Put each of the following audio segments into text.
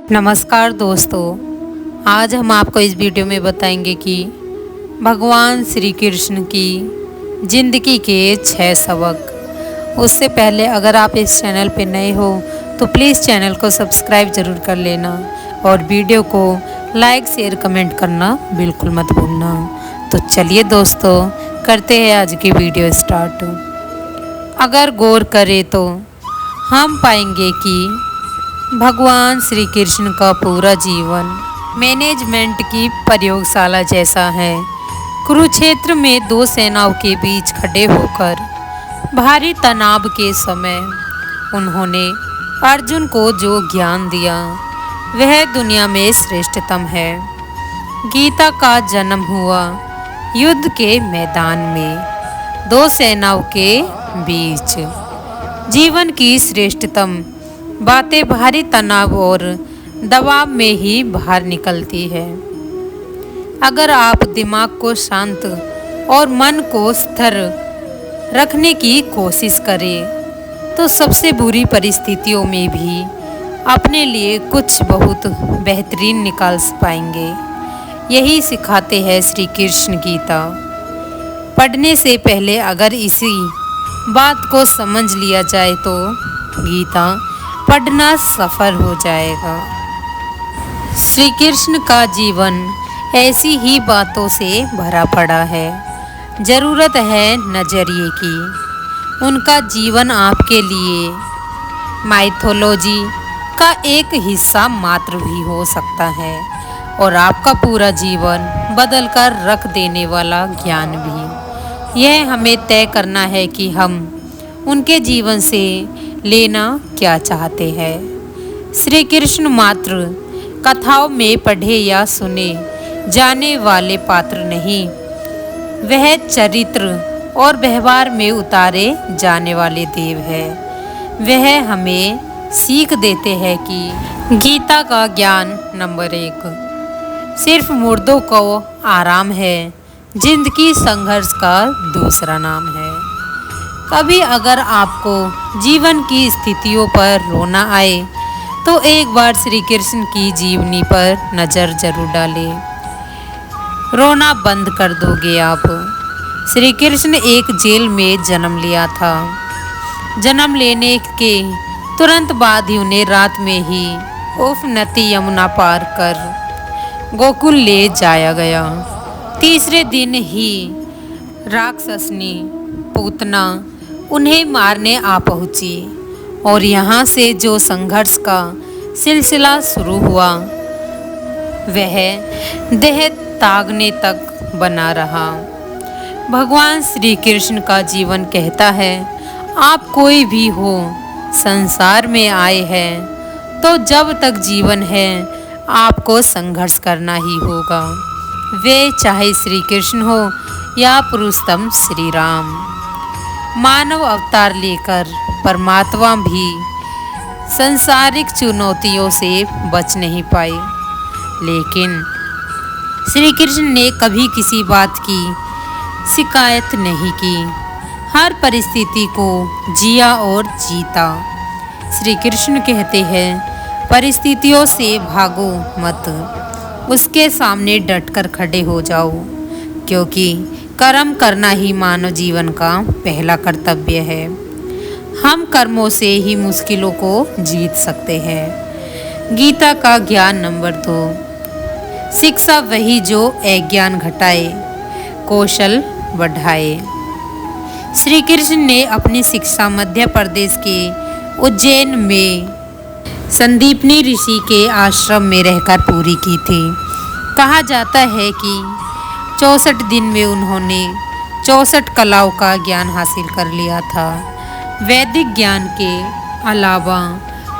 नमस्कार दोस्तों, आज हम आपको इस वीडियो में बताएंगे कि भगवान श्री कृष्ण की ज़िंदगी के 6 सबक। उससे पहले अगर आप इस चैनल पर नए हो तो प्लीज़ चैनल को सब्सक्राइब ज़रूर कर लेना और वीडियो को लाइक शेयर कमेंट करना बिल्कुल मत भूलना। तो चलिए दोस्तों, करते हैं आज की वीडियो स्टार्ट। अगर गौर करें तो हम पाएंगे कि भगवान श्री कृष्ण का पूरा जीवन मैनेजमेंट की प्रयोगशाला जैसा है। कुरुक्षेत्र में 2 सेनाओं के बीच खड़े होकर भारी तनाव के समय उन्होंने अर्जुन को जो ज्ञान दिया वह दुनिया में श्रेष्ठतम है। गीता का जन्म हुआ युद्ध के मैदान में 2 सेनाओं के बीच। जीवन की श्रेष्ठतम बातें भारी तनाव और दबाव में ही बाहर निकलती है। अगर आप दिमाग को शांत और मन को स्थिर रखने की कोशिश करें तो सबसे बुरी परिस्थितियों में भी अपने लिए कुछ बहुत बेहतरीन निकाल पाएंगे। यही सिखाते हैं श्री कृष्ण गीता। पढ़ने से पहले अगर इसी बात को समझ लिया जाए तो गीता पढ़ना सफल हो जाएगा। श्री कृष्ण का जीवन ऐसी ही बातों से भरा पड़ा है। ज़रूरत है नज़रिए की। उनका जीवन आपके लिए माइथोलॉजी का एक हिस्सा मात्र भी हो सकता है और आपका पूरा जीवन बदल कर रख देने वाला ज्ञान भी। यह हमें तय करना है कि हम उनके जीवन से लेना क्या चाहते हैं। श्री कृष्ण मात्र कथाओं में पढ़े या सुने जाने वाले पात्र नहीं, वह चरित्र और व्यवहार में उतारे जाने वाले देव है। वह हमें सीख देते हैं कि गीता का ज्ञान नंबर 1 सिर्फ मुर्दों को आराम है, जिंदगी संघर्ष का दूसरा नाम है। कभी अगर आपको जीवन की स्थितियों पर रोना आए तो एक बार श्री कृष्ण की जीवनी पर नज़र जरूर डालें। रोना बंद कर दोगे आप। श्री कृष्ण एक जेल में जन्म लिया था। जन्म लेने के तुरंत बाद ही उन्हें रात में ही उफनती यमुना पार कर गोकुल ले जाया गया। तीसरे दिन ही राक्षसनी पूतना उन्हें मारने आ पहुंची और यहाँ से जो संघर्ष का सिलसिला शुरू हुआ वह देह त्यागने तक बना रहा। भगवान श्री कृष्ण का जीवन कहता है, आप कोई भी हो संसार में आए हैं तो जब तक जीवन है आपको संघर्ष करना ही होगा। वे चाहे श्री कृष्ण हो या पुरुषोत्तम श्री राम। मानव अवतार लेकर परमात्मा भी सांसारिक चुनौतियों से बच नहीं पाए, लेकिन श्री कृष्ण ने कभी किसी बात की शिकायत नहीं की। हर परिस्थिति को जिया और जीता। श्री कृष्ण कहते हैं, परिस्थितियों से भागो मत, उसके सामने डटकर खड़े हो जाओ, क्योंकि कर्म करना ही मानव जीवन का पहला कर्तव्य है। हम कर्मों से ही मुश्किलों को जीत सकते हैं। गीता का ज्ञान नंबर 2 शिक्षा वही जो अज्ञान घटाए, कौशल बढ़ाए। श्री कृष्ण ने अपनी शिक्षा मध्य प्रदेश के उज्जैन में संदीपनी ऋषि के आश्रम में रहकर पूरी की थी। कहा जाता है कि 64 दिन में उन्होंने 64 कलाओं का ज्ञान हासिल कर लिया था। वैदिक ज्ञान के अलावा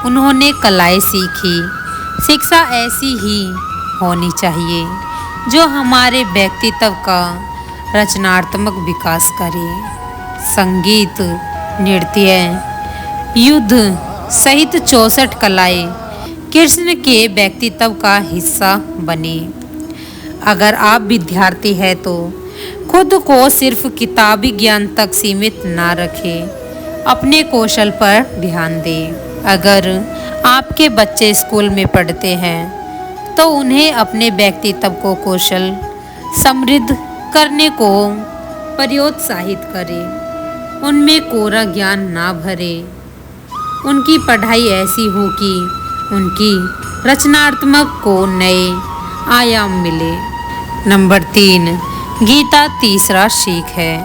उन्होंने कलाएं सीखी। शिक्षा ऐसी ही होनी चाहिए जो हमारे व्यक्तित्व का रचनात्मक विकास करे। संगीत, नृत्य, युद्ध सहित 64 कलाएं कृष्ण के व्यक्तित्व का हिस्सा बनी। अगर आप विद्यार्थी हैं तो खुद को सिर्फ किताबी ज्ञान तक सीमित ना रखें, अपने कौशल पर ध्यान दें। अगर आपके बच्चे स्कूल में पढ़ते हैं तो उन्हें अपने व्यक्तित्व को कौशल समृद्ध करने को प्रोत्साहित करें। उनमें कोरा ज्ञान ना भरे। उनकी पढ़ाई ऐसी हो कि उनकी रचनात्मक को नए आयाम मिले। नंबर 3, गीता तीसरा सीख है,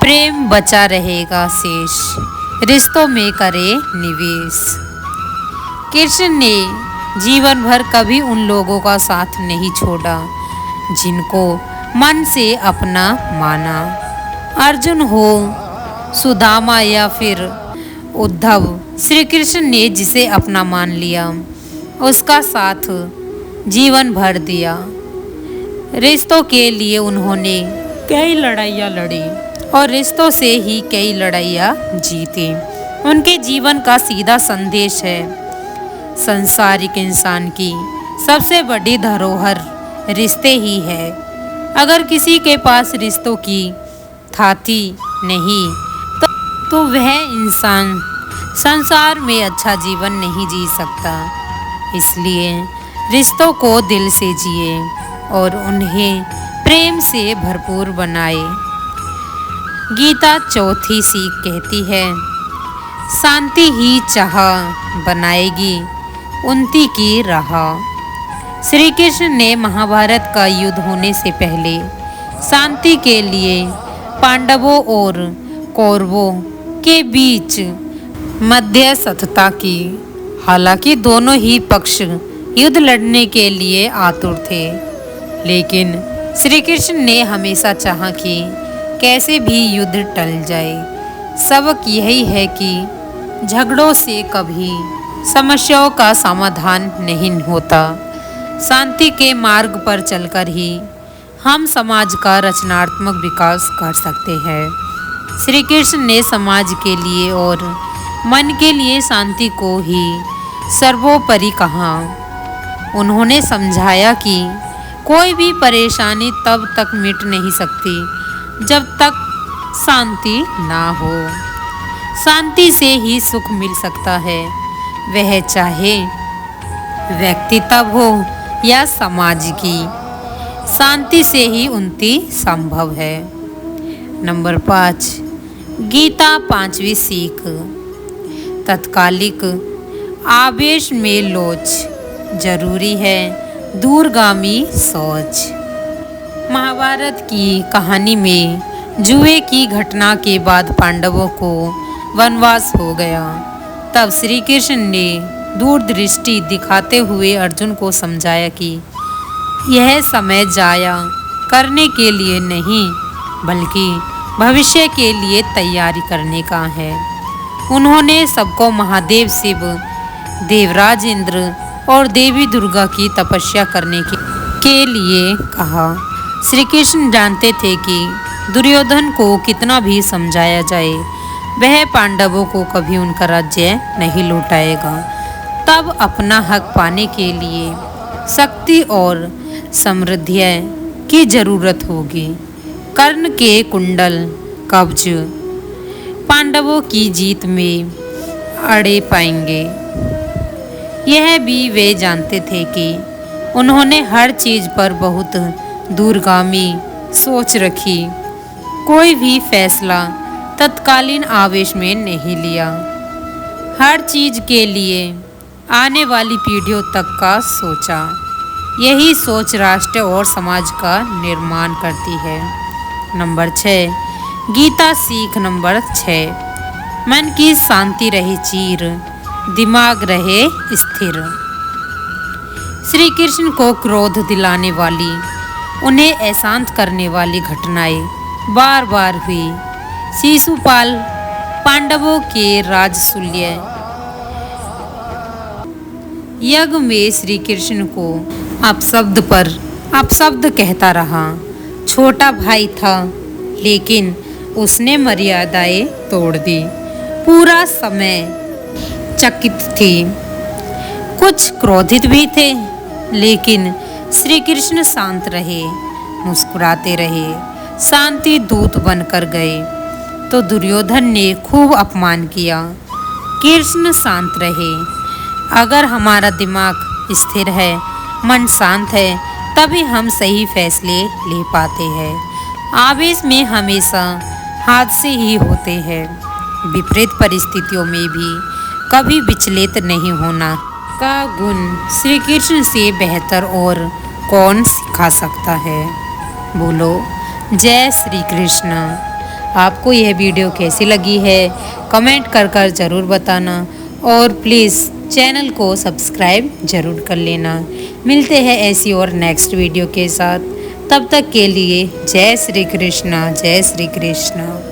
प्रेम बचा रहेगा शेष, रिश्तों में करे निवेश। कृष्ण ने जीवन भर कभी उन लोगों का साथ नहीं छोड़ा जिनको मन से अपना माना। अर्जुन हो, सुदामा या फिर उद्धव, श्री कृष्ण ने जिसे अपना मान लिया उसका साथ जीवन भर दिया। रिश्तों के लिए उन्होंने कई लड़ाइयाँ लड़ी और रिश्तों से ही कई लड़ाइयाँ जीती। उनके जीवन का सीधा संदेश है, संसारिक इंसान की सबसे बड़ी धरोहर रिश्ते ही है। अगर किसी के पास रिश्तों की थाती नहीं तो वह इंसान संसार में अच्छा जीवन नहीं जी सकता। इसलिए रिश्तों को दिल से जिए और उन्हें प्रेम से भरपूर बनाए। गीता चौथी सीख कहती है, शांति ही चाह बनाएगी उन्नति की राह। श्री कृष्ण ने महाभारत का युद्ध होने से पहले शांति के लिए पांडवों और कौरवों के बीच मध्यस्थता की। हालांकि दोनों ही पक्ष युद्ध लड़ने के लिए आतुर थे, लेकिन श्री कृष्ण ने हमेशा चाहा कि कैसे भी युद्ध टल जाए। सबक यही है कि झगड़ों से कभी समस्याओं का समाधान नहीं होता। शांति के मार्ग पर चलकर ही हम समाज का रचनात्मक विकास कर सकते हैं। श्री कृष्ण ने समाज के लिए और मन के लिए शांति को ही सर्वोपरि कहा। उन्होंने समझाया कि कोई भी परेशानी तब तक मिट नहीं सकती जब तक शांति ना हो। शांति से ही सुख मिल सकता है, वह चाहे व्यक्तित्व हो या समाज की। शांति से ही उन्नति संभव है। नंबर 5, गीता पांचवी सीख, तत्कालिक आवेश में लोच, जरूरी है दूरगामी सोच। महाभारत की कहानी में जुए की घटना के बाद पांडवों को वनवास हो गया। तब श्री कृष्ण ने दूरदृष्टि दिखाते हुए अर्जुन को समझाया कि यह समय जाया करने के लिए नहीं बल्कि भविष्य के लिए तैयारी करने का है। उन्होंने सबको महादेव शिव, देवराज इंद्र और देवी दुर्गा की तपस्या करने के लिए कहा। श्री कृष्ण जानते थे कि दुर्योधन को कितना भी समझाया जाए वह पांडवों को कभी उनका राज्य नहीं लौटाएगा। तब अपना हक पाने के लिए शक्ति और समृद्धि की जरूरत होगी। कर्ण के कुंडल कवच पांडवों की जीत में अड़े पाएंगे। यह भी वे जानते थे कि उन्होंने हर चीज पर बहुत दूरगामी सोच रखी। कोई भी फैसला तत्कालीन आवेश में नहीं लिया। हर चीज के लिए आने वाली पीढ़ियों तक का सोचा। यही सोच राष्ट्र और समाज का निर्माण करती है। नंबर 6, गीता सीख नंबर 6, मन की शांति रहे चीर, दिमाग रहे स्थिर। श्री कृष्ण को क्रोध दिलाने वाली, उन्हें अशांत करने वाली घटनाएं बार बार हुई। शिशुपाल पांडवों के राजसूय यज्ञ में श्री कृष्ण को अपशब्द पर अपशब्द कहता रहा। छोटा भाई था लेकिन उसने मर्यादाएं तोड़ दी। पूरा समय चकित थी, कुछ क्रोधित भी थे, लेकिन श्री कृष्ण शांत रहे, मुस्कुराते रहे, शांति दूत बनकर गए। तो दुर्योधन ने खूब अपमान किया। कृष्ण शांत रहे। अगर हमारा दिमाग स्थिर है, मन शांत है, तभी हम सही फैसले ले पाते हैं। आवेश में हमेशा हादसे ही होते हैं। विपरीत परिस्थितियों में भी कभी विचलित नहीं होना का गुण श्री कृष्ण से बेहतर और कौन सिखा सकता है। बोलो जय श्री कृष्ण। आपको यह वीडियो कैसी लगी है कमेंट कर ज़रूर बताना और प्लीज़ चैनल को सब्सक्राइब ज़रूर कर लेना। मिलते हैं ऐसी और नेक्स्ट वीडियो के साथ। तब तक के लिए जय श्री कृष्ण, जय श्री कृष्ण।